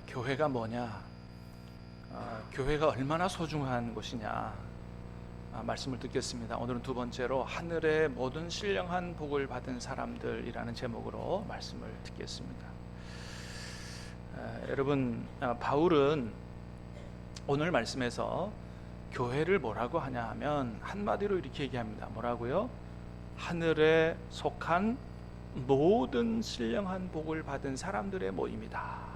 교회가 뭐냐, 교회가 얼마나 소중한 것이냐, 말씀을 듣겠습니다. 오늘은 두 번째로 하늘의 모든 신령한 복을 받은 사람들이라는 제목으로 말씀을 듣겠습니다. 여러분, 바울은 오늘 말씀에서 교회를 뭐라고 하냐 하면 한마디로 이렇게 얘기합니다. 뭐라고요? 하늘에 속한 모든 신령한 복을 받은 사람들의 모임이다.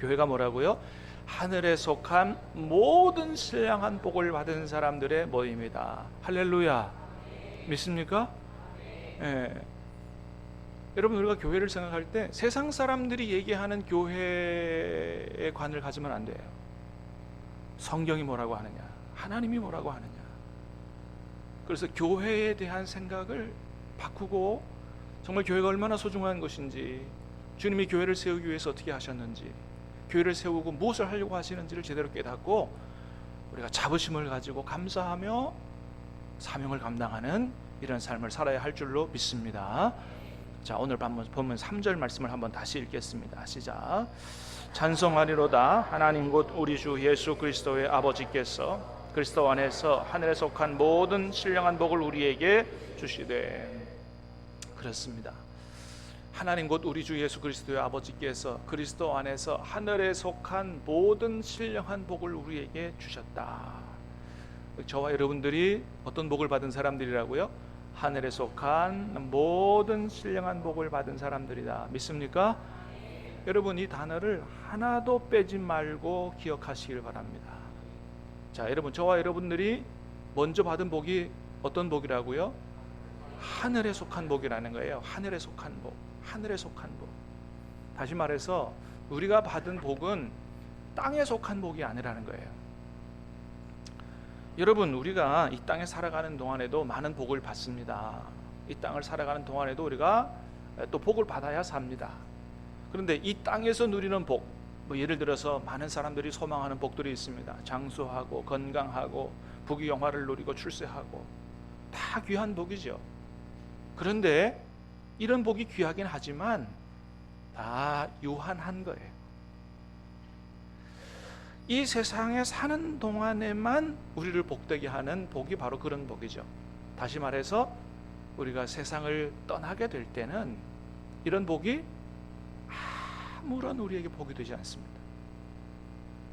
교회가 뭐라고요? 하늘에 속한 모든 신령한 복을 받은 사람들의 모임이다. 할렐루야. 믿습니까? 예. 여러분, 우리가 교회를 생각할 때 세상 사람들이 얘기하는 교회의 관을 가지면 안 돼요. 성경이 뭐라고 하느냐, 하나님이 뭐라고 하느냐. 그래서 교회에 대한 생각을 바꾸고, 정말 교회가 얼마나 소중한 것인지, 주님이 교회를 세우기 위해서 어떻게 하셨는지, 교회를 세우고 무엇을 하려고 하시는지를 제대로 깨닫고 우리가 자부심을 가지고 감사하며 사명을 감당하는 이런 삶을 살아야 할 줄로 믿습니다. 자, 오늘 본문 3절 말씀을 한번 다시 읽겠습니다. 시작. 찬송하리로다. 하나님 곧 우리 주 예수 그리스도의 아버지께서 그리스도 안에서 하늘에 속한 모든 신령한 복을 우리에게 주시되. 그렇습니다. 하나님 곧 우리 주 예수 그리스도의 아버지께서 그리스도 안에서 하늘에 속한 모든 신령한 복을 우리에게 주셨다. 저와 여러분들이 어떤 복을 받은 사람들이라고요? 하늘에 속한 모든 신령한 복을 받은 사람들이다. 믿습니까? 여러분, 이 단어를 하나도 빼지 말고 기억하시길 바랍니다. 자, 여러분, 저와 여러분들이 먼저 받은 복이 어떤 복이라고요? 하늘에 속한 복이라는 거예요. 하늘에 속한 복. 하늘에 속한 복. 다시 말해서 우리가 받은 복은 땅에 속한 복이 아니라는 거예요. 여러분, 우리가 이 땅에 살아가는 동안에도 많은 복을 받습니다. 이 땅을 살아가는 동안에도 우리가 또 복을 받아야 삽니다. 그런데 이 땅에서 누리는 복, 예를 들어서 많은 사람들이 소망하는 복들이 있습니다. 장수하고 건강하고 부귀영화를 누리고 출세하고, 다 귀한 복이죠. 그런데 이런 복이 귀하긴 하지만 다 유한한 거예요. 이 세상에 사는 동안에만 우리를 복되게 하는 복이 바로 그런 복이죠. 다시 말해서 우리가 세상을 떠나게 될 때는 이런 복이 아무런 우리에게 복이 되지 않습니다.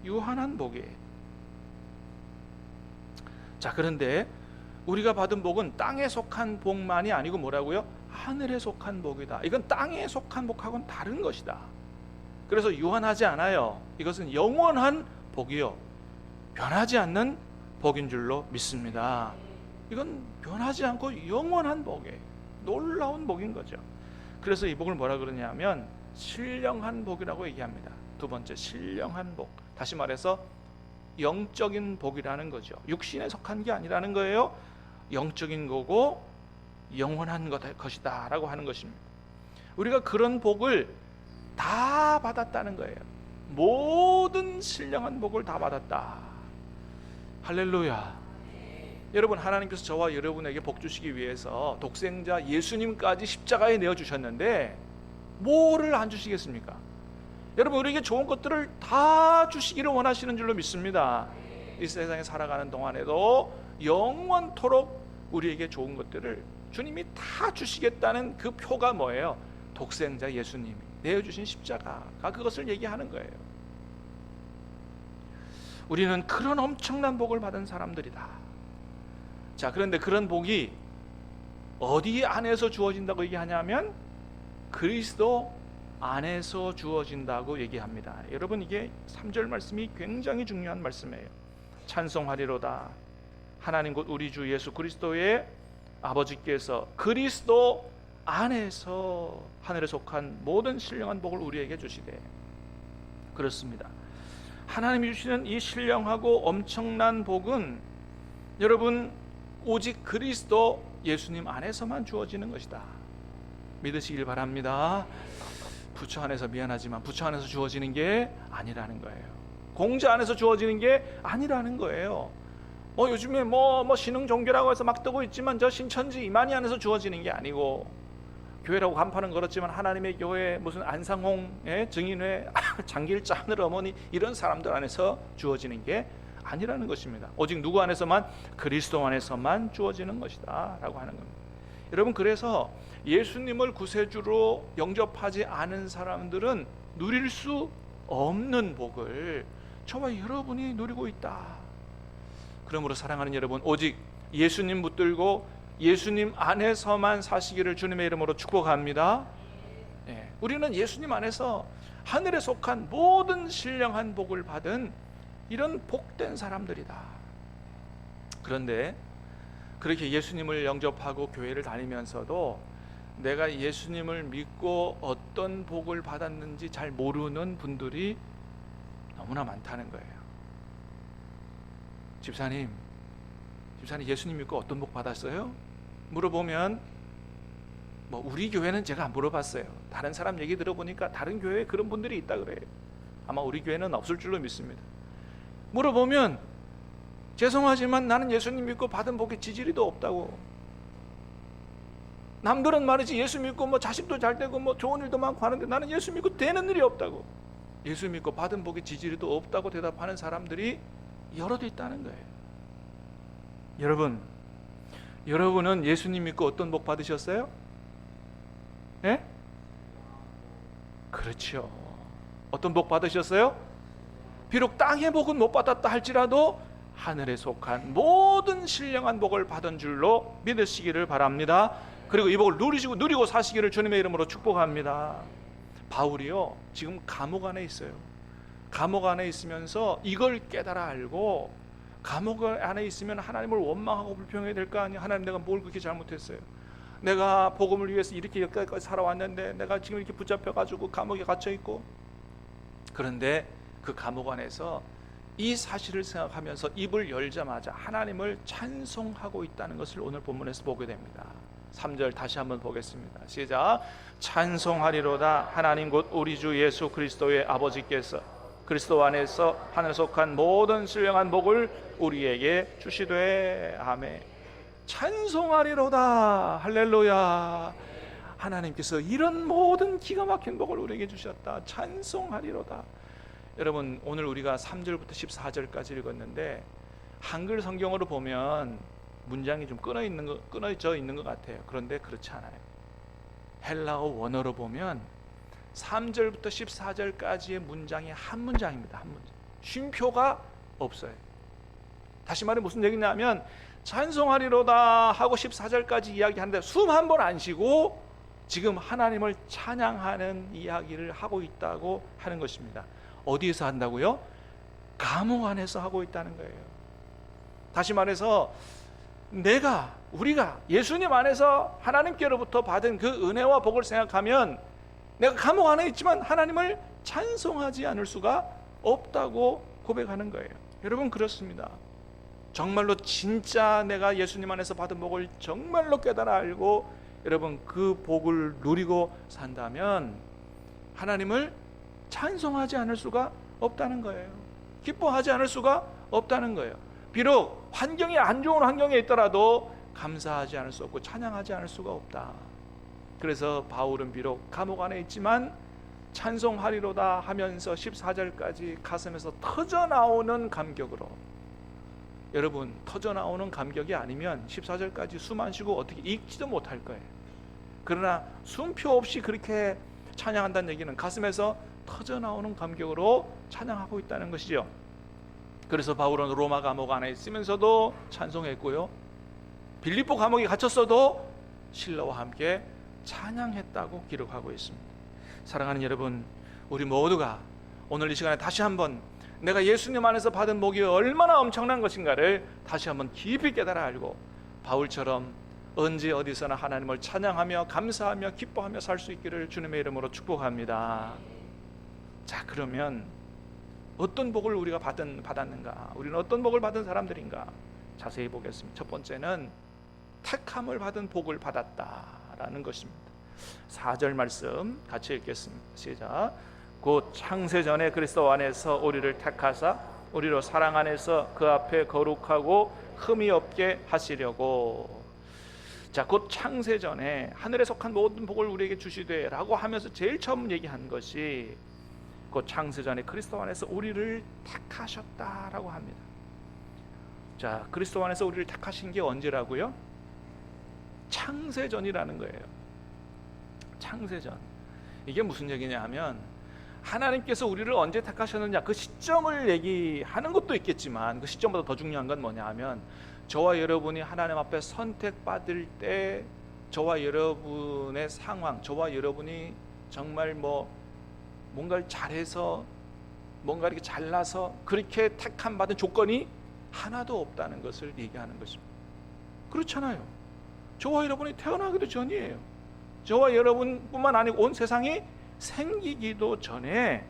유한한 복이에요. 자, 그런데 우리가 받은 복은 땅에 속한 복만이 아니고 뭐라고요? 하늘에 속한 복이다. 이건 땅에 속한 복하고는 다른 것이다. 그래서 유한하지 않아요. 이것은 영원한 복이요, 변하지 않는 복인 줄로 믿습니다. 이건 변하지 않고 영원한 복이에요. 놀라운 복인 거죠. 그래서 이 복을 뭐라 그러냐면 신령한 복이라고 얘기합니다. 두 번째, 신령한 복. 다시 말해서 영적인 복이라는 거죠. 육신에 속한 게 아니라는 거예요. 영적인 거고 영원한 것이다 라고 하는 것입니다. 우리가 그런 복을 다 받았다는 거예요. 모든 신령한 복을 다 받았다. 할렐루야. 여러분, 하나님께서 저와 여러분에게 복 주시기 위해서 독생자 예수님까지 십자가에 내어주셨는데 뭐를 안 주시겠습니까? 여러분, 우리에게 좋은 것들을 다 주시기를 원하시는 줄로 믿습니다. 이 세상에 살아가는 동안에도 영원토록 우리에게 좋은 것들을 주님이 다 주시겠다는 그 표가 뭐예요? 독생자 예수님이 내어주신 십자가가 그것을 얘기하는 거예요. 우리는 그런 엄청난 복을 받은 사람들이다. 자, 그런데 그런 복이 어디 안에서 주어진다고 얘기하냐면 그리스도 안에서 주어진다고 얘기합니다. 여러분, 이게 3절 말씀이 굉장히 중요한 말씀이에요. 찬송하리로다. 하나님 곧 우리 주 예수 그리스도의 아버지께서 그리스도 안에서 하늘에 속한 모든 신령한 복을 우리에게 주시되. 그렇습니다. 하나님이 주시는 이 신령하고 엄청난 복은 여러분 오직 그리스도 예수님 안에서만 주어지는 것이다. 믿으시길 바랍니다. 부처 안에서, 미안하지만 부처 안에서 주어지는 게 아니라는 거예요. 공자 안에서 주어지는 게 아니라는 거예요. 요즘에 신흥 종교라고 해서 막 뜨고 있지만 저 신천지 이만희 안에서 주어지는 게 아니고 교회라고 간판은 걸었지만 하나님의 교회, 무슨 안상홍의 증인회, 장길짠을 어머니, 이런 사람들 안에서 주어지는 게 아니라는 것입니다. 오직 누구 안에서만? 그리스도 안에서만 주어지는 것이다 라고 하는 겁니다. 여러분, 그래서 예수님을 구세주로 영접하지 않은 사람들은 누릴 수 없는 복을 저와 여러분이 누리고 있다. 그러므로 사랑하는 여러분, 오직 예수님 붙들고 예수님 안에서만 사시기를 주님의 이름으로 축복합니다. 우리는 예수님 안에서 하늘에 속한 모든 신령한 복을 받은 이런 복된 사람들이다. 그런데 그렇게 예수님을 영접하고 교회를 다니면서도 내가 예수님을 믿고 어떤 복을 받았는지 잘 모르는 분들이 너무나 많다는 거예요. 집사님 예수님 믿고 어떤 복 받았어요? 물어보면 우리 교회는 제가 안 물어봤어요. 다른 사람 얘기 들어보니까 다른 교회에 그런 분들이 있다 그래요. 아마 우리 교회는 없을 줄로 믿습니다. 물어보면 죄송하지만 나는 예수님 믿고 받은 복의 지지리도 없다고. 남들은 말이지 예수 믿고 자식도 잘 되고 좋은 일도 많고 하는데 나는 예수 믿고 되는 일이 없다고. 예수 믿고 받은 복의 지지리도 없다고 대답하는 사람들이 여럿 있다는 거예요. 여러분은 예수님 믿고 어떤 복 받으셨어요? 예? 그렇죠. 어떤 복 받으셨어요? 비록 땅의 복은 못 받았다 할지라도 하늘에 속한 모든 신령한 복을 받은 줄로 믿으시기를 바랍니다. 그리고 이 복을 누리고 사시기를 주님의 이름으로 축복합니다. 바울이요, 지금 감옥 안에 있어요. 감옥 안에 있으면서 이걸 깨달아 알고, 감옥 안에 있으면 하나님을 원망하고 불평해야 될 거 아니에요. 하나님, 내가 뭘 그렇게 잘못했어요? 내가 복음을 위해서 이렇게 여기까지 살아왔는데 내가 지금 이렇게 붙잡혀가지고 감옥에 갇혀있고. 그런데 그 감옥 안에서 이 사실을 생각하면서 입을 열자마자 하나님을 찬송하고 있다는 것을 오늘 본문에서 보게 됩니다. 3절 다시 한번 보겠습니다. 시작. 찬송하리로다 하나님 곧 우리 주 예수 그리스도의 아버지께서 그리스도 안에서 하늘에 속한 모든 신령한 복을 우리에게 주시되. 아멘. 찬송하리로다. 할렐루야. 하나님께서 이런 모든 기가 막힌 복을 우리에게 주셨다. 찬송하리로다. 여러분, 오늘 우리가 3절부터 14절까지 읽었는데 한글 성경으로 보면 문장이 좀 끊어져 있는 것 같아요. 그런데 그렇지 않아요. 헬라어 원어로 보면 3절부터 14절까지의 문장이 한 문장입니다. 한 문장. 쉼표가 없어요. 다시 말해 무슨 얘기냐면 찬송하리로다 하고 14절까지 이야기하는데 숨 한 번 안 쉬고 지금 하나님을 찬양하는 이야기를 하고 있다고 하는 것입니다. 어디에서 한다고요? 감옥 안에서 하고 있다는 거예요. 다시 말해서 우리가 예수님 안에서 하나님께로부터 받은 그 은혜와 복을 생각하면 내가 감옥 안에 있지만 하나님을 찬송하지 않을 수가 없다고 고백하는 거예요. 여러분, 그렇습니다. 정말로 진짜 내가 예수님 안에서 받은 복을 정말로 깨달아 알고 여러분 그 복을 누리고 산다면 하나님을 찬송하지 않을 수가 없다는 거예요. 기뻐하지 않을 수가 없다는 거예요. 비록 환경이 안 좋은 환경에 있더라도 감사하지 않을 수 없고 찬양하지 않을 수가 없다. 그래서 바울은 비록 감옥 안에 있지만 찬송하리로다 하면서 14절까지 가슴에서 터져나오는 감격으로, 여러분 터져나오는 감격이 아니면 14절까지 숨 안 쉬고 어떻게 읽지도 못할 거예요. 그러나 숨표 없이 그렇게 찬양한다는 얘기는 가슴에서 터져나오는 감격으로 찬양하고 있다는 것이죠. 그래서 바울은 로마 감옥 안에 있으면서도 찬송했고요, 빌립보 감옥에 갇혔어도 신라와 함께 찬양했다고 기록하고 있습니다. 사랑하는 여러분, 우리 모두가 오늘 이 시간에 다시 한번 내가 예수님 안에서 받은 복이 얼마나 엄청난 것인가를 다시 한번 깊이 깨달아 알고 바울처럼 언제 어디서나 하나님을 찬양하며 감사하며 기뻐하며 살 수 있기를 주님의 이름으로 축복합니다. 자, 그러면 어떤 복을 우리가 받았는가? 우리는 어떤 복을 받은 사람들인가? 자세히 보겠습니다. 첫 번째는 택함을 받은 복을 받았다라는 것입니다. 4절 말씀 같이 읽겠습니다. 시작. 곧 창세전에 그리스도 안에서 우리를 택하사 우리로 사랑 안에서 그 앞에 거룩하고 흠이 없게 하시려고. 자, 곧 창세전에 하늘에 속한 모든 복을 우리에게 주시되 라고 하면서 제일 처음 얘기한 것이 곧 창세전에 그리스도 안에서 우리를 택하셨다라고 합니다. 자, 그리스도 안에서 우리를 택하신 게 언제라고요? 창세전이라는 거예요. 창세전. 이게 무슨 얘기냐 하면 하나님께서 우리를 언제 택하셨느냐 그 시점을 얘기하는 것도 있겠지만 그 시점보다 더 중요한 건 뭐냐 하면 저와 여러분이 하나님 앞에 선택받을 때 저와 여러분의 상황, 저와 여러분이 정말 뭔가를 잘해서 뭔가 이렇게 잘나서 그렇게 택함 받은 조건이 하나도 없다는 것을 얘기하는 것입니다. 그렇잖아요. 저와 여러분이 태어나기도 전이에요. 저와 여러분뿐만 아니고 온 세상이 생기기도 전에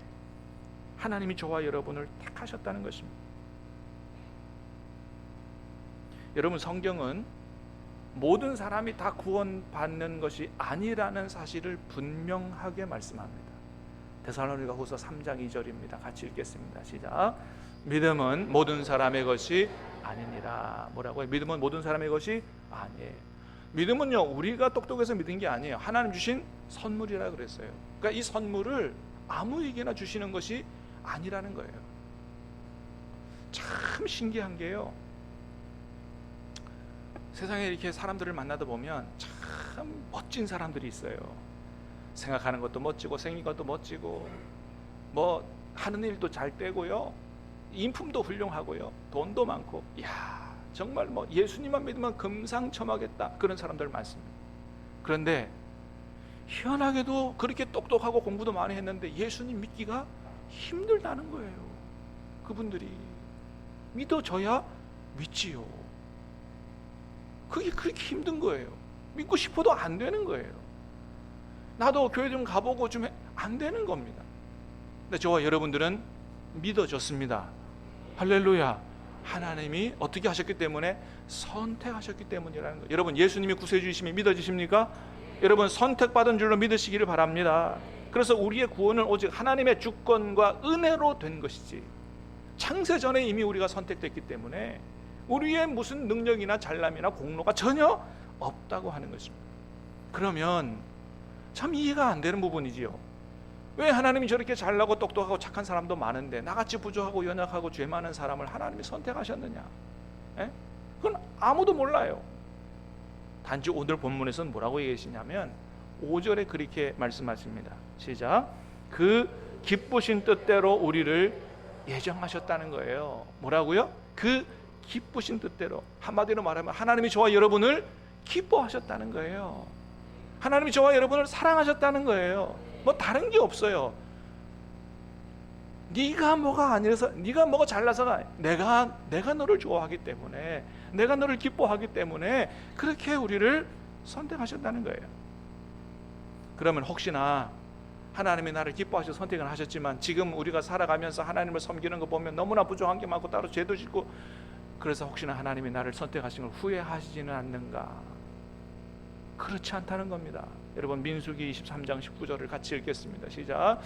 하나님이 저와 여러분을 택하셨다는 것입니다. 여러분, 성경은 모든 사람이 다 구원받는 것이 아니라는 사실을 분명하게 말씀합니다. 데살로니가후서 3장 2절입니다. 같이 읽겠습니다. 시작. 믿음은 모든 사람의 것이 아니니라. 뭐라고요? 믿음은 모든 사람의 것이 아니에요. 믿음은요, 우리가 똑똑해서 믿은 게 아니에요. 하나님 주신 선물이라 그랬어요. 그러니까 이 선물을 아무에게나 주시는 것이 아니라는 거예요. 참 신기한 게요, 세상에 이렇게 사람들을 만나다 보면 참 멋진 사람들이 있어요. 생각하는 것도 멋지고 생긴 것도 멋지고 하는 일도 잘 되고요, 인품도 훌륭하고요, 돈도 많고, 이야 정말 예수님만 믿으면 금상첨화겠다, 그런 사람들 많습니다. 그런데 희한하게도 그렇게 똑똑하고 공부도 많이 했는데 예수님 믿기가 힘들다는 거예요. 그분들이 믿어져야 믿지요. 그게 그렇게 힘든 거예요. 믿고 싶어도 안 되는 거예요. 나도 교회 좀 가보고 좀 안 되는 겁니다. 근데 저와 여러분들은 믿어졌습니다. 할렐루야. 하나님이 어떻게 하셨기 때문에? 선택하셨기 때문이라는 거예요. 여러분, 예수님이 구세주이심이 믿어지십니까? 여러분, 선택받은 줄로 믿으시기를 바랍니다. 그래서 우리의 구원은 오직 하나님의 주권과 은혜로 된 것이지, 창세전에 이미 우리가 선택됐기 때문에 우리의 무슨 능력이나 잘남이나 공로가 전혀 없다고 하는 것입니다. 그러면 참 이해가 안 되는 부분이지요. 왜 하나님이 저렇게 잘나고 똑똑하고 착한 사람도 많은데 나같이 부족하고 연약하고 죄 많은 사람을 하나님이 선택하셨느냐? 에? 그건 아무도 몰라요. 단지 오늘 본문에서는 뭐라고 얘기하시냐면 5절에 그렇게 말씀하십니다. 시작. 그 기쁘신 뜻대로 우리를 예정하셨다는 거예요. 뭐라고요? 그 기쁘신 뜻대로. 한마디로 말하면 하나님이 저와 여러분을 기뻐하셨다는 거예요. 하나님이 저와 여러분을 사랑하셨다는 거예요. 다른 게 없어요. 네가 뭐가 아니라서, 네가 뭐가 잘나서가, 내가 너를 좋아하기 때문에, 내가 너를 기뻐하기 때문에 그렇게 우리를 선택하셨다는 거예요. 그러면 혹시나 하나님이 나를 기뻐하셔서 선택을 하셨지만 지금 우리가 살아가면서 하나님을 섬기는 거 보면 너무나 부족한 게 많고 따로 죄도 짓고, 그래서 혹시나 하나님이 나를 선택하신 걸 후회하시지는 않는가? 그렇지 않다는 겁니다. 여러분, 민수기 23장 19절을 같이 읽겠습니다. 시작.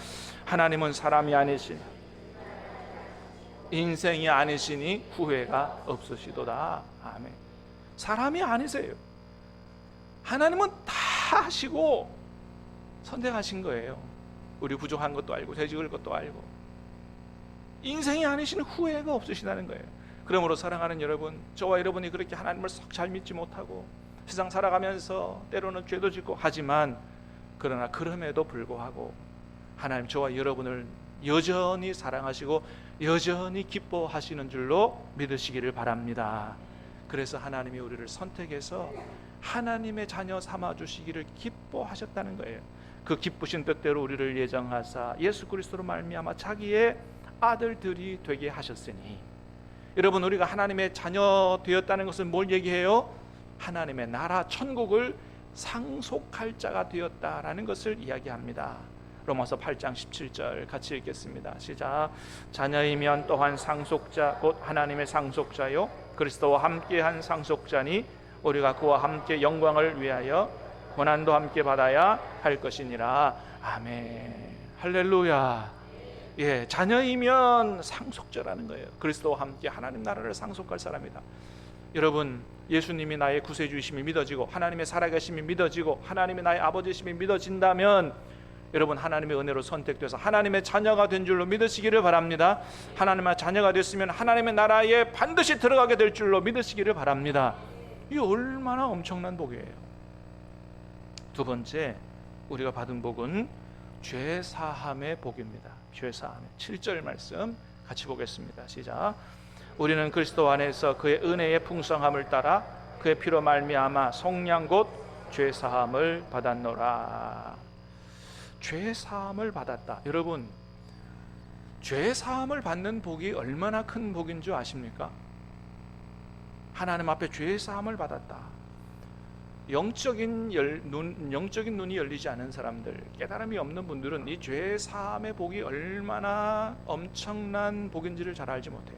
하나님은 사람이 아니신, 인생이 아니시니 후회가 없으시도다. 아멘. 사람이 아니세요. 하나님은 다 하시고 선택하신 거예요. 우리 부족한 것도 알고 죄 지을 것도 알고, 인생이 아니시는 후회가 없으시다는 거예요. 그러므로 사랑하는 여러분, 저와 여러분이 그렇게 하나님을 썩 잘 믿지 못하고 세상 살아가면서 때로는 죄도 짓고 하지만, 그러나 그럼에도 불구하고 하나님 저와 여러분을 여전히 사랑하시고 여전히 기뻐하시는 줄로 믿으시기를 바랍니다. 그래서 하나님이 우리를 선택해서 하나님의 자녀 삼아주시기를 기뻐하셨다는 거예요. 그 기쁘신 뜻대로 우리를 예정하사 예수 그리스도로 말미암아 자기의 아들들이 되게 하셨으니, 여러분, 우리가 하나님의 자녀 되었다는 것은 뭘 얘기해요? 하나님의 나라 천국을 상속할 자가 되었다라는 것을 이야기합니다. 로마서 8장 17절 같이 읽겠습니다. 시작. 자녀이면 또한 상속자 곧 하나님의 상속자요 그리스도와 함께한 상속자니 우리가 그와 함께 영광을 위하여 고난도 함께 받아야 할 것이니라. 아멘. 할렐루야. 예, 자녀이면 상속자라는 거예요. 그리스도와 함께 하나님 나라를 상속할 사람이다. 여러분, 예수님이 나의 구세주이심이 믿어지고 하나님의 살아계심이 믿어지고 하나님이 나의 아버지심이 믿어진다면 여러분, 하나님의 은혜로 선택돼서 하나님의 자녀가 된 줄로 믿으시기를 바랍니다. 하나님의 자녀가 됐으면 하나님의 나라에 반드시 들어가게 될 줄로 믿으시기를 바랍니다. 이 얼마나 엄청난 복이에요. 두 번째, 우리가 받은 복은 죄사함의 복입니다. 죄사함의 7절 말씀 같이 보겠습니다. 시작. 우리는 그리스도 안에서 그의 은혜의 풍성함을 따라 그의 피로 말미암아 속량 곧 죄사함을 받았노라. 죄사함을 받았다. 여러분, 죄사함을 받는 복이 얼마나 큰 복인 줄 아십니까? 하나님 앞에 죄사함을 받았다. 영적인 눈이 열리지 않은 사람들, 깨달음이 없는 분들은 이 죄사함의 복이 얼마나 엄청난 복인지를 잘 알지 못해요.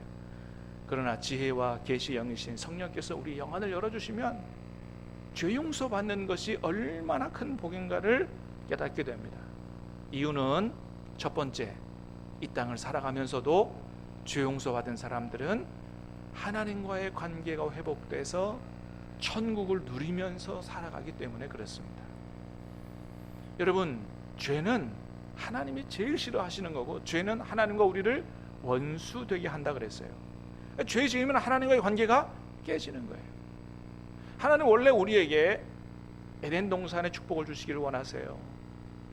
그러나 지혜와 계시 영이신 성령께서 우리 영안을 열어주시면 죄 용서 받는 것이 얼마나 큰 복인가를 깨닫게 됩니다. 이유는 첫 번째, 이 땅을 살아가면서도 죄 용서 받은 사람들은 하나님과의 관계가 회복돼서 천국을 누리면서 살아가기 때문에 그렇습니다. 여러분, 죄는 하나님이 제일 싫어하시는 거고, 죄는 하나님과 우리를 원수되게 한다 그랬어요. 죄 지으면 하나님과의 관계가 깨지는 거예요. 하나님 원래 우리에게 에덴 동산의 축복을 주시기를 원하세요.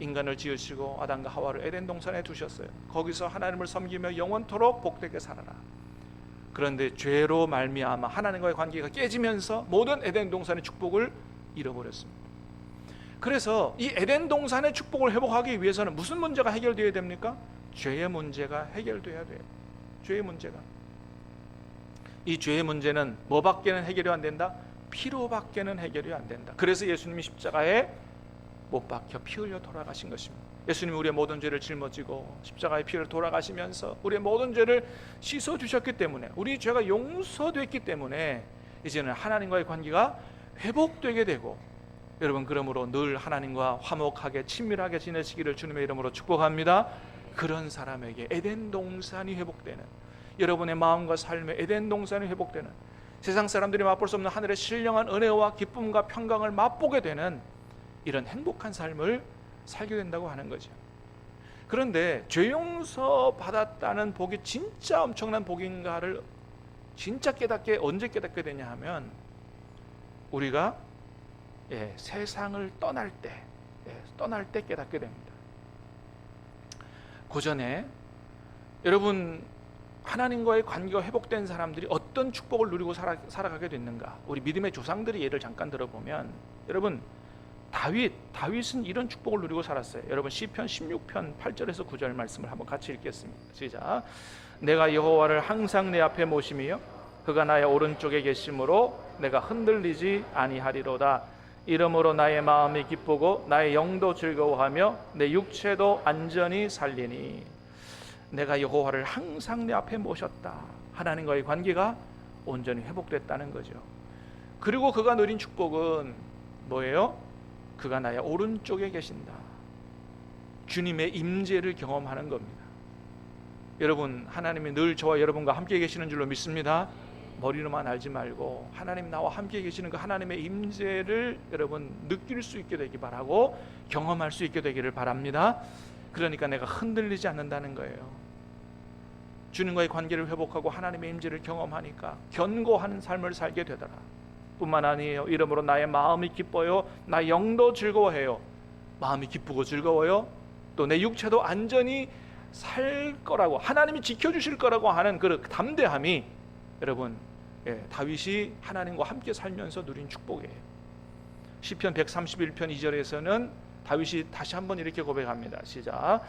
인간을 지으시고 아담과 하와를 에덴 동산에 두셨어요. 거기서 하나님을 섬기며 영원토록 복되게 살아라. 그런데 죄로 말미암아 하나님과의 관계가 깨지면서 모든 에덴 동산의 축복을 잃어버렸습니다. 그래서 이 에덴 동산의 축복을 회복하기 위해서는 무슨 문제가 해결되어야 됩니까? 죄의 문제가 해결돼야 돼요. 죄의 문제가. 이 죄의 문제는 뭐밖에는 해결이 안 된다? 피로밖에는 해결이 안 된다. 그래서 예수님이 십자가에 못 박혀 피 흘려 돌아가신 것입니다. 예수님이 우리의 모든 죄를 짊어지고 십자가의 피를 돌아가시면서 우리의 모든 죄를 씻어주셨기 때문에, 우리 죄가 용서됐기 때문에 이제는 하나님과의 관계가 회복되게 되고, 여러분, 그러므로 늘 하나님과 화목하게 친밀하게 지내시기를 주님의 이름으로 축복합니다. 그런 사람에게 에덴 동산이 회복되는, 여러분의 마음과 삶에 에덴 동산이 회복되는, 세상 사람들이 맛볼 수 없는 하늘의 신령한 은혜와 기쁨과 평강을 맛보게 되는 이런 행복한 삶을 살게 된다고 하는 거죠. 그런데 죄 용서 받았다는 복이 진짜 엄청난 복인가를 진짜 깨닫게, 언제 깨닫게 되냐 하면 우리가 세상을 떠날 때 깨닫게 됩니다. 그 전에 여러분, 하나님과의 관계가 회복된 사람들이 어떤 축복을 누리고 살아가게 됐는가? 우리 믿음의 조상들의 예를 잠깐 들어보면, 여러분, 다윗은 이런 축복을 누리고 살았어요. 여러분, 시편 16편 8절에서 9절 말씀을 한번 같이 읽겠습니다. 시작. 내가 여호와를 항상 내 앞에 모심이요 그가 나의 오른쪽에 계심으로 내가 흔들리지 아니하리로다. 이러므로 나의 마음이 기쁘고 나의 영도 즐거워하며 내 육체도 안전히 살리니. 내가 여호와를 항상 내 앞에 모셨다. 하나님과의 관계가 온전히 회복됐다는 거죠. 그리고 그가 누린 축복은 뭐예요? 그가 나의 오른쪽에 계신다. 주님의 임재를 경험하는 겁니다. 여러분, 하나님이 늘 저와 여러분과 함께 계시는 줄로 믿습니다. 머리로만 알지 말고 하나님 나와 함께 계시는 그 하나님의 임재를 여러분 느낄 수 있게 되기 바라고, 경험할 수 있게 되기를 바랍니다. 그러니까 내가 흔들리지 않는다는 거예요. 주님과의 관계를 회복하고 하나님의 임재를 경험하니까 견고한 삶을 살게 되더라. 뿐만 아니에요. 이러므로 나의 마음이 기뻐요 나의 영도 즐거워해요. 마음이 기쁘고 즐거워요. 또 내 육체도 안전히 살 거라고, 하나님이 지켜주실 거라고 하는 그 담대함이 여러분, 다윗이 하나님과 함께 살면서 누린 축복이에요. 시편 131편 2절에서는 다윗이 다시 한번 이렇게 고백합니다. 시작.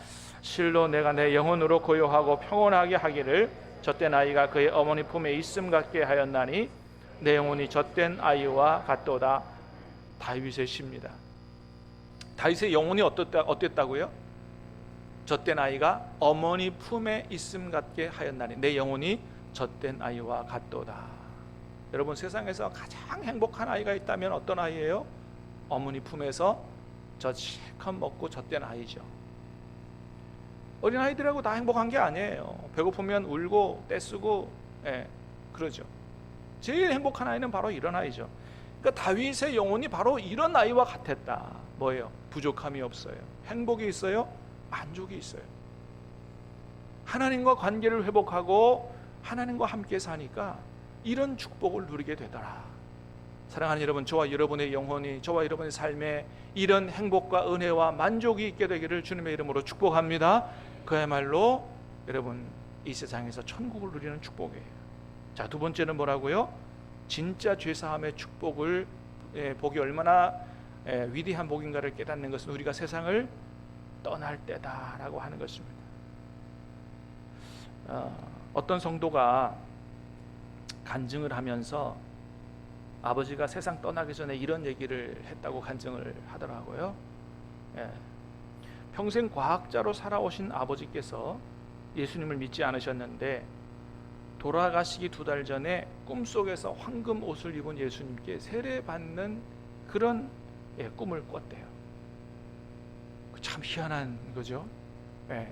실로 내가 내 영혼으로 고요하고 평온하게 하기를 젖된 아이가 그의 어머니 품에 있음 같게 하였나니 내 영혼이 젖된 아이와 같도다. 다윗의 시입니다. 다윗의 영혼이 어땠다고요? 젖된 아이가 어머니 품에 있음 같게 하였나니 내 영혼이 젖된 아이와 같도다. 여러분, 세상에서 가장 행복한 아이가 있다면 어떤 아이예요? 어머니 품에서 젖 실컷 먹고 젖된 아이죠. 어린아이들하고 다 행복한 게 아니에요. 배고프면 울고 떼쓰고 그러죠. 제일 행복한 아이는 바로 이런 아이죠. 그러니까 다윗의 영혼이 바로 이런 아이와 같았다. 뭐예요? 부족함이 없어요. 행복이 있어요. 만족이 있어요. 하나님과 관계를 회복하고 하나님과 함께 사니까 이런 축복을 누리게 되더라. 사랑하는 여러분, 저와 여러분의 영혼이, 저와 여러분의 삶에 이런 행복과 은혜와 만족이 있게 되기를 주님의 이름으로 축복합니다. 그야말로 여러분 이 세상에서 천국을 누리는 축복이에요. 자, 두 번째는 뭐라고요? 진짜 죄사함의 축복을 복이 얼마나 위대한 복인가를 깨닫는 것은 우리가 세상을 떠날 때다라고 하는 것입니다. 어떤 성도가 간증을 하면서 아버지가 세상 떠나기 전에 이런 얘기를 했다고 간증을 하더라고요. 평생 과학자로 살아오신 아버지께서 예수님을 믿지 않으셨는데 돌아가시기 2달 전에 꿈속에서 황금 옷을 입은 예수님께 세례받는 그런 꿈을 꿨대요. 참 희한한 거죠.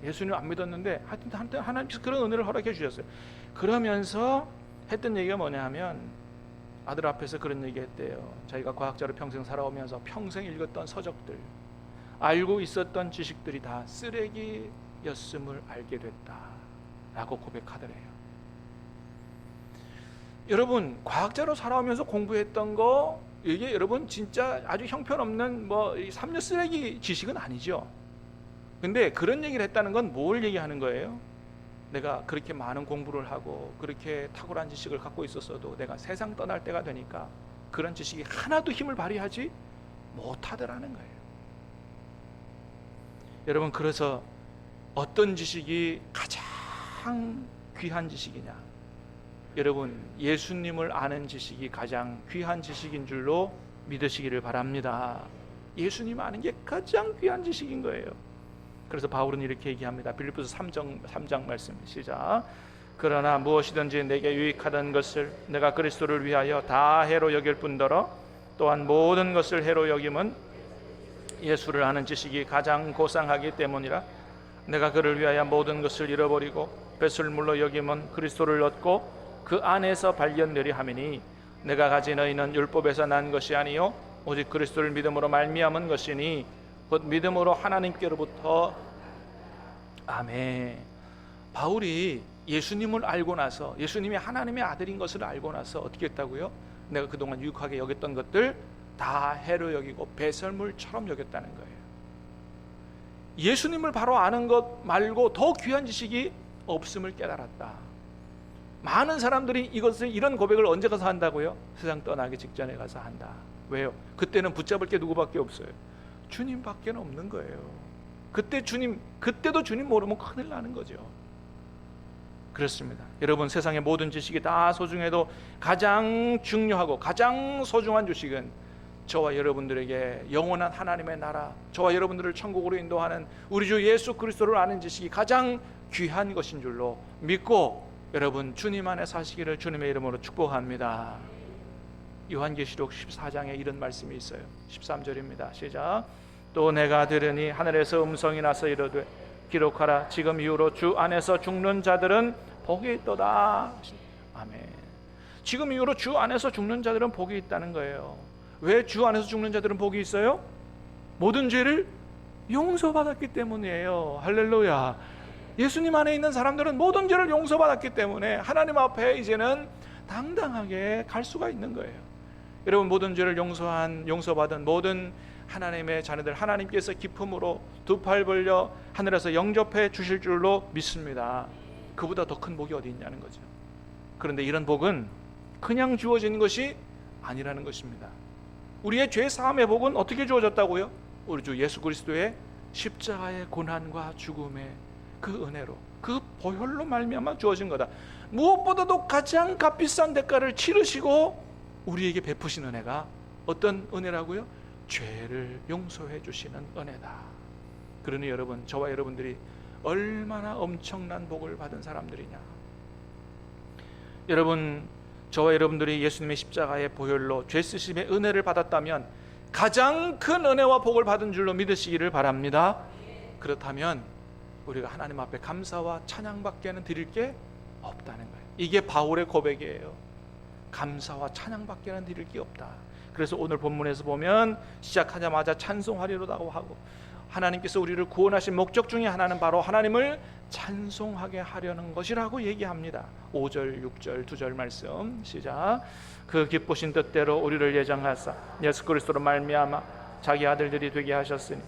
예수님 안 믿었는데 하여튼 하나님께서 그런 은혜를 허락해 주셨어요. 그러면서 했던 얘기가 뭐냐 하면 아들 앞에서 그런 얘기 했대요. 자기가 과학자로 평생 살아오면서 평생 읽었던 서적들, 알고 있었던 지식들이 다 쓰레기였음을 알게 됐다라고 고백하더래요. 여러분, 과학자로 살아오면서 공부했던 거 이게 여러분 진짜 아주 형편없는 뭐 삼류 쓰레기 지식은 아니죠. 근데 그런 얘기를 했다는 건 뭘 얘기하는 거예요? 내가 그렇게 많은 공부를 하고 그렇게 탁월한 지식을 갖고 있었어도 내가 세상 떠날 때가 되니까 그런 지식이 하나도 힘을 발휘하지 못하더라는 거예요. 여러분, 그래서 어떤 지식이 가장 귀한 지식이냐? 여러분, 예수님을 아는 지식이 가장 귀한 지식인 줄로 믿으시기를 바랍니다. 예수님 아는 게 가장 귀한 지식인 거예요. 그래서 바울은 이렇게 얘기합니다. 빌립보서 3장 말씀 시작. 그러나 무엇이든지 내게 유익하던 것을 내가 그리스도를 위하여 다 해로 여길 뿐더러 또한 모든 것을 해로 여김은 예수를 아는 지식이 가장 고상하기 때문이라. 내가 그를 위하여 모든 것을 잃어버리고 배설물로 여김은 그리스도를 얻고 그 안에서 발견되리 하미니 내가 가진 의는 율법에서 난 것이 아니요 오직 그리스도를 믿음으로 말미암은 것이니 곧 믿음으로 하나님께로부터. 아멘. 바울이 예수님을 알고 나서, 예수님이 하나님의 아들인 것을 알고 나서 어떻게 했다고요? 내가 그동안 유익하게 여겼던 것들 다 해로 여기고 배설물처럼 여겼다는 거예요. 예수님을 바로 아는 것 말고 더 귀한 지식이 없음을 깨달았다. 많은 사람들이 이런 고백을 언제 가서 한다고요? 세상 떠나기 직전에 가서 한다. 왜요? 그때는 붙잡을 게 누구밖에 없어요. 주님밖에 없는 거예요. 그때도 주님 모르면 큰일 나는 거죠. 그렇습니다. 여러분, 세상의 모든 지식이 다 소중해도 가장 중요하고 가장 소중한 지식은 저와 여러분들에게 영원한 하나님의 나라, 저와 여러분들을 천국으로 인도하는 우리 주 예수 그리스도를 아는 지식이 가장 귀한 것인 줄로 믿고 여러분 주님 안에 사시기를 주님의 이름으로 축복합니다. 요한계시록 14장에 이런 말씀이 있어요. 13절입니다. 시작. 또 내가 들으니 하늘에서 음성이 나서 이르되 기록하라. 지금 이후로 주 안에서 죽는 자들은 복이 있도다. 아멘. 지금 이후로 주 안에서 죽는 자들은 복이 있다는 거예요. 왜 주 안에서 죽는 자들은 복이 있어요? 모든 죄를 용서받았기 때문이에요. 할렐루야. 예수님 안에 있는 사람들은 모든 죄를 용서받았기 때문에 하나님 앞에 이제는 당당하게 갈 수가 있는 거예요. 여러분, 모든 죄를 용서받은 모든 하나님의 자녀들, 하나님께서 기쁨으로 두 팔 벌려 하늘에서 영접해 주실 줄로 믿습니다. 그보다 더 큰 복이 어디 있냐는 거죠. 그런데 이런 복은 그냥 주어진 것이 아니라는 것입니다. 우리의 죄 사함의 복은 어떻게 주어졌다고요? 우리 주 예수 그리스도의 십자가의 고난과 죽음의 그 은혜로, 그 보혈로 말미암아 주어진 거다. 무엇보다도 가장 값비싼 대가를 치르시고 우리에게 베푸신 은혜가 어떤 은혜라고요? 죄를 용서해 주시는 은혜다. 그러니 여러분, 저와 여러분들이 얼마나 엄청난 복을 받은 사람들이냐. 여러분, 저와 여러분들이 예수님의 십자가의 보혈로 죄 쓰심의 은혜를 받았다면 가장 큰 은혜와 복을 받은 줄로 믿으시기를 바랍니다. 그렇다면 우리가 하나님 앞에 감사와 찬양밖에는 드릴 게 없다는 거예요. 이게 바울의 고백이에요. 감사와 찬양밖에 하는 드릴 게 없다. 그래서 오늘 본문에서 보면 시작하자마자 찬송하리로다고 하고, 하나님께서 우리를 구원하신 목적 중에 하나는 바로 하나님을 찬송하게 하려는 것이라고 얘기합니다. 5절 6절 2절 말씀 시작. 그 기쁘신 뜻대로 우리를 예정하사 예수 그리스도로 말미암아 자기 아들들이 되게 하셨으니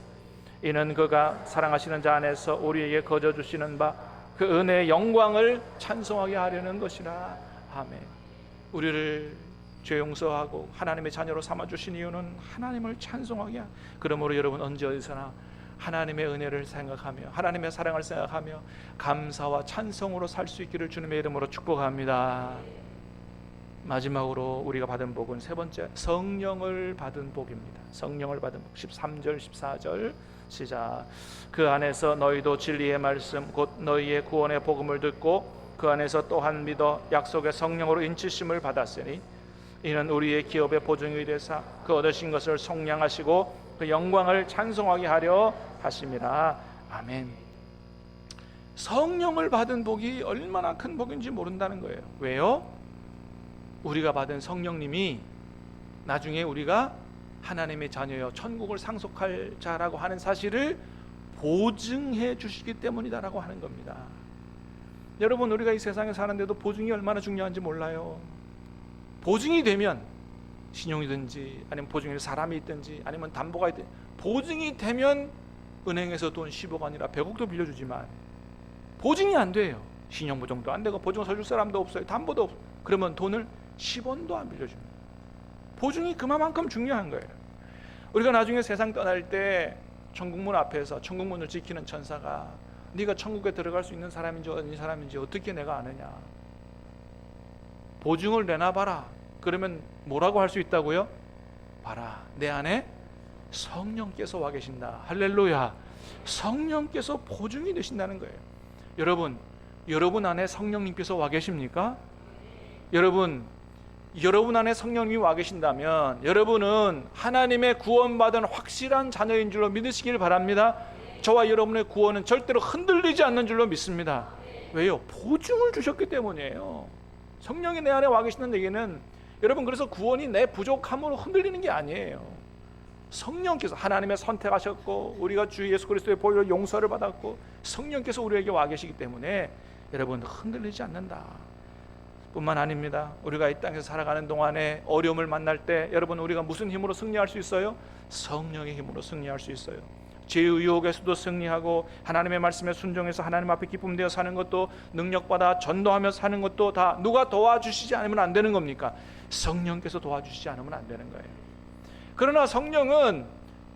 이는 그가 사랑하시는 자 안에서 우리에게 거저 주시는 바 그 은혜의 영광을 찬송하게 하려는 것이라. 아멘. 우리를 죄 용서하고 하나님의 자녀로 삼아주신 이유는 하나님을 찬송하게. 그러므로 여러분 언제 어디서나 하나님의 은혜를 생각하며 하나님의 사랑을 생각하며 감사와 찬송으로 살 수 있기를 주님의 이름으로 축복합니다. 마지막으로 우리가 받은 복은 세 번째, 성령을 받은 복입니다. 성령을 받은 복 13절 14절 시작. 그 안에서 너희도 진리의 말씀 곧 너희의 구원의 복음을 듣고 그 안에서 또한 믿어 약속의 성령으로 인치심을 받았으니 이는 우리의 기업의 보증이 되사 그 얻으신 것을 속량하시고 그 영광을 찬송하게 하려 하심이라. 아멘. 성령을 받은 복이 얼마나 큰 복인지 모른다는 거예요. 왜요? 우리가 받은 성령님이 나중에 우리가 하나님의 자녀여 천국을 상속할 자라고 하는 사실을 보증해 주시기 때문이다라고 하는 겁니다. 여러분, 우리가 이 세상에 사는데도 보증이 얼마나 중요한지 몰라요. 보증이 되면 신용이든지 아니면 보증인 사람이 있든지 아니면 담보가 있든지, 보증이 되면 은행에서 돈 10억 아니라 100억도 빌려주지만 보증이 안 돼요. 신용보증도 안 되고 보증 서줄 사람도 없어요. 담보도 없어요. 그러면 돈을 10원도 안 빌려줍니다. 보증이 그만큼 중요한 거예요. 우리가 나중에 세상 떠날 때 천국문 앞에서 천국문을 지키는 천사가 네가 천국에 들어갈 수 있는 사람인지 아닌 사람인지 어떻게 내가 아느냐, 보증을 내놔봐라. 그러면 뭐라고 할 수 있다고요? 봐라, 내 안에 성령께서 와 계신다. 할렐루야. 성령께서 보증이 되신다는 거예요. 여러분 안에 성령님께서 와 계십니까? 여러분 안에 성령님이 와 계신다면 여러분은 하나님의 구원받은 확실한 자녀인 줄로 믿으시길 바랍니다. 저와 여러분의 구원은 절대로 흔들리지 않는 줄로 믿습니다. 왜요? 보증을 주셨기 때문이에요. 성령이 내 안에 와 계시는 얘기는 여러분, 그래서 구원이 내 부족함으로 흔들리는 게 아니에요. 성령께서 하나님의 선택하셨고 우리가 주 예수 그리스도의 보혈로 용서를 받았고 성령께서 우리에게 와 계시기 때문에 여러분 흔들리지 않는다 뿐만 아닙니다. 우리가 이 땅에서 살아가는 동안에 어려움을 만날 때 여러분, 우리가 무슨 힘으로 승리할 수 있어요? 성령의 힘으로 승리할 수 있어요. 죄의 유혹에서도 승리하고 하나님의 말씀에 순종해서 하나님 앞에 기쁨 되어 사는 것도, 능력받아 전도하며 사는 것도 다 누가 도와주시지 않으면 안 되는 겁니까? 성령께서 도와주시지 않으면 안 되는 거예요. 그러나 성령은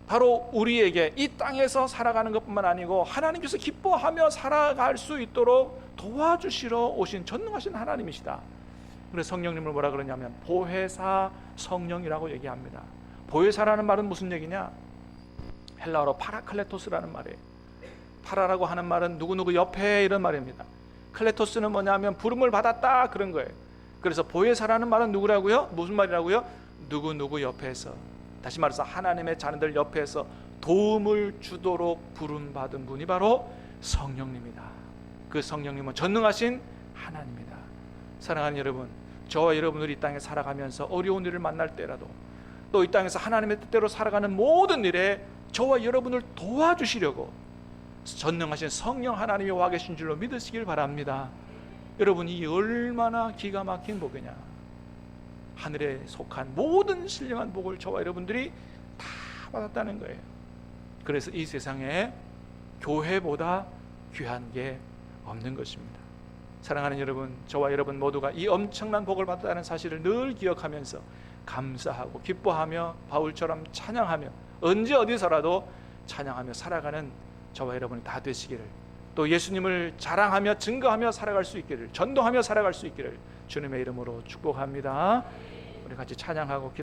바로 우리에게 이 땅에서 살아가는 것뿐만 아니고 하나님께서 기뻐하며 살아갈 수 있도록 도와주시러 오신 전능하신 하나님이시다. 그래서 성령님을 뭐라 그러냐면 보혜사 성령이라고 얘기합니다. 보혜사라는 말은 무슨 얘기냐? 헬라어로 파라클레토스라는 말이에요. 파라라고 하는 말은 누구누구 옆에 이런 말입니다. 클레토스는 뭐냐면 부름을 받았다 그런 거예요. 그래서 보혜사라는 말은 누구라고요? 무슨 말이라고요? 누구누구 옆에서, 다시 말해서 하나님의 자녀들 옆에서 도움을 주도록 부름받은 분이 바로 성령님이다. 그 성령님은 전능하신 하나님이다. 사랑하는 여러분, 저와 여러분들이 이 땅에 살아가면서 어려운 일을 만날 때라도 또 이 땅에서 하나님의 뜻대로 살아가는 모든 일에 저와 여러분을 도와주시려고 전능하신 성령 하나님이 와 계신 줄로 믿으시길 바랍니다. 여러분이 얼마나 기가 막힌 복이냐. 하늘에 속한 모든 신령한 복을 저와 여러분들이 다 받았다는 거예요. 그래서 이 세상에 교회보다 귀한 게 없는 것입니다. 사랑하는 여러분, 저와 여러분 모두가 이 엄청난 복을 받았다는 사실을 늘 기억하면서 감사하고 기뻐하며 바울처럼 찬양하며 언제 어디서라도 찬양하며 살아가는 저와 여러분이 다 되시기를, 또 예수님을 자랑하며 증거하며 살아갈 수 있기를, 전도하며 살아갈 수 있기를 주님의 이름으로 축복합니다. 우리 같이 찬양하고